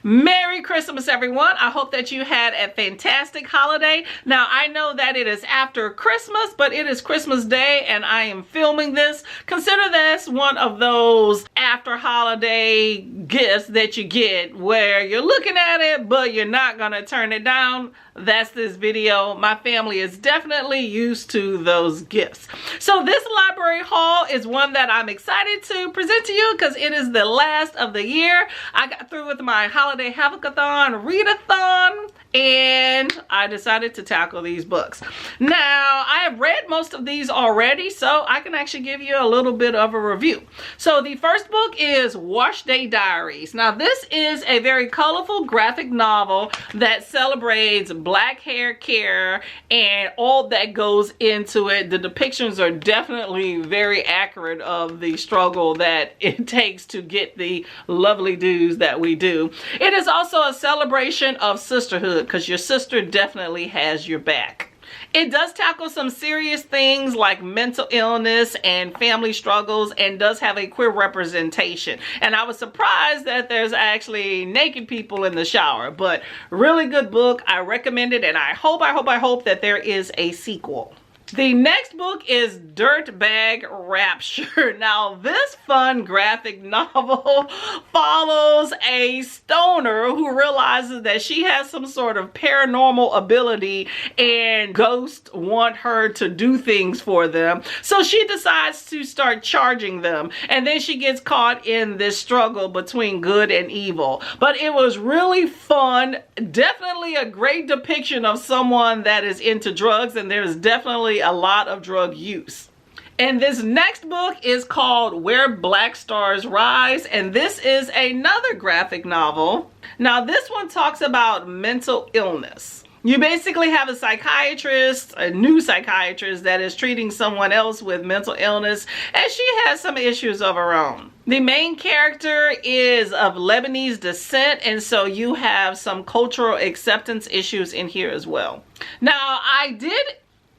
Merry Christmas, everyone. I hope that you had a fantastic holiday. Now, I know that it is after Christmas, but it is Christmas Day and I am filming this. Consider this one of those after holiday gifts that you get where you're looking at it, but you're not gonna turn it down. That's this video. My family is definitely used to those gifts. So this library haul is one that I'm excited to present to you because it is the last of the year. I got through with my holiday havoc-a-thon, read-a-thon, and I decided to tackle these books. Now, I have read most of these already, so I can actually give you a little bit of a review. So the first book is Wash Day Diaries. Now, this is a very colorful graphic novel that celebrates black hair care and all that goes into it. The depictions are definitely very accurate of the struggle that it takes to get the lovely dues that we do. It is also a celebration of sisterhood because your sister definitely has your back. It does tackle some serious things like mental illness and family struggles and does have a queer representation. And I was surprised that there's actually naked people in the shower, but really good book. I recommend it and I hope that there is a sequel. The next book is Dirtbag Rapture. Now, this fun graphic novel follows a stoner who realizes that she has some sort of paranormal ability and ghosts want her to do things for them. So she decides to start charging them. And then she gets caught in this struggle between good and evil. But it was really fun. Definitely a great depiction of someone that is into drugs, and there's definitely a lot of drug use. And this next book is called Where Black Stars Rise, and this is another graphic novel. Now, this one talks about mental illness. You basically have a psychiatrist, a new psychiatrist that is treating someone else with mental illness, and she has some issues of her own. The main character is of Lebanese descent, and so you have some cultural acceptance issues in here as well. Now, I did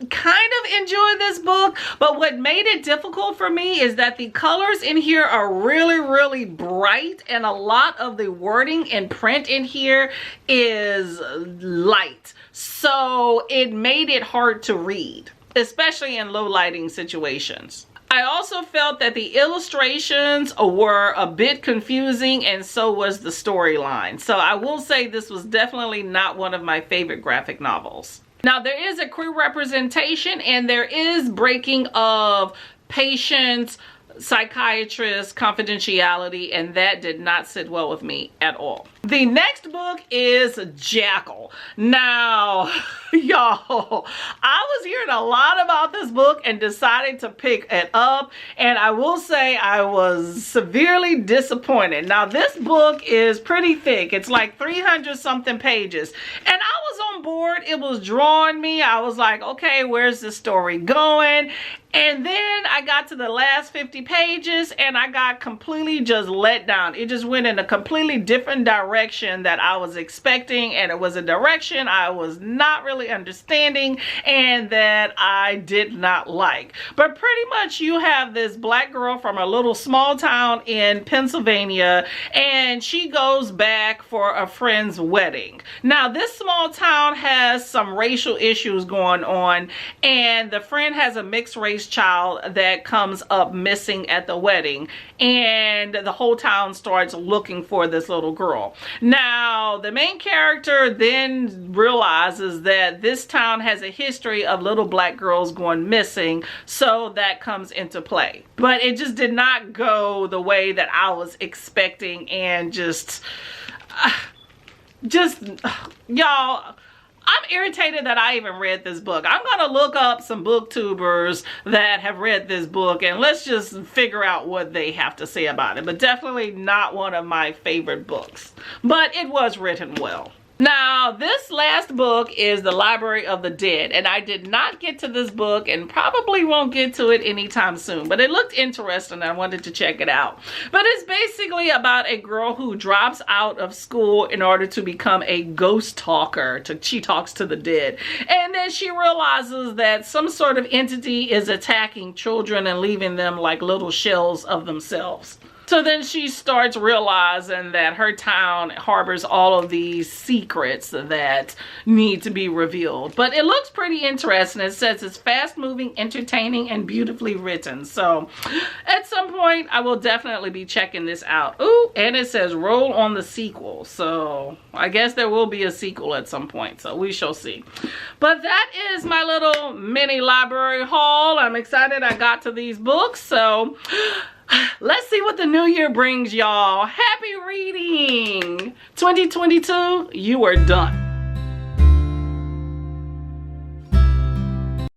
kind of enjoy this book, but what made it difficult for me is that the colors in here are really bright, and a lot of the wording and print in here is light, so it made it hard to read, especially in low lighting situations. I also felt that the illustrations were a bit confusing, and so was the storyline. So I will say this was definitely not one of my favorite graphic novels. Now, there is a queer representation and there is breaking of patients, psychiatrists, confidentiality, and that did not sit well with me at all. The next book is Jackal. Now, y'all, I was hearing a lot about this book and decided to pick it up, and I will say I was severely disappointed. Now, this book is pretty thick. It's like 300 something pages, and I was on board. It was drawing me. I was like, okay, where's the story going? And then I got to the last 50 pages and I got completely just let down. It just went in a completely different direction that I was expecting, and it was a direction I was not really understanding and that I did not like. But pretty much you have this black girl from a little small town in Pennsylvania, and she goes back for a friend's wedding. Now, this small town has some racial issues going on, and the friend has a mixed race child that comes up missing at the wedding, and the whole town starts looking for this little girl. Now, the main character then realizes that this town has a history of little black girls going missing, so that comes into play. But it just did not go the way that I was expecting, and y'all, I'm irritated that I even read this book. I'm gonna look up some booktubers that have read this book and let's just figure out what they have to say about it. But definitely not one of my favorite books. But it was written well. Now, this last book is The Library of the Dead, and I did not get to this book and probably won't get to it anytime soon, but it looked interesting and I wanted to check it out. But it's basically about a girl who drops out of school in order to become a ghost talker. She talks to the dead, and then she realizes that some sort of entity is attacking children and leaving them like little shells of themselves. So then she starts realizing that her town harbors all of these secrets that need to be revealed. But it looks pretty interesting. It says it's fast-moving, entertaining, and beautifully written. So at some point, I will definitely be checking this out. Ooh, and it says roll on the sequel. So I guess there will be a sequel at some point. So we shall see. But that is my little mini library haul. I'm excited I got to these books. So let's see what the new year brings, y'all. Happy reading. 2022, you are done.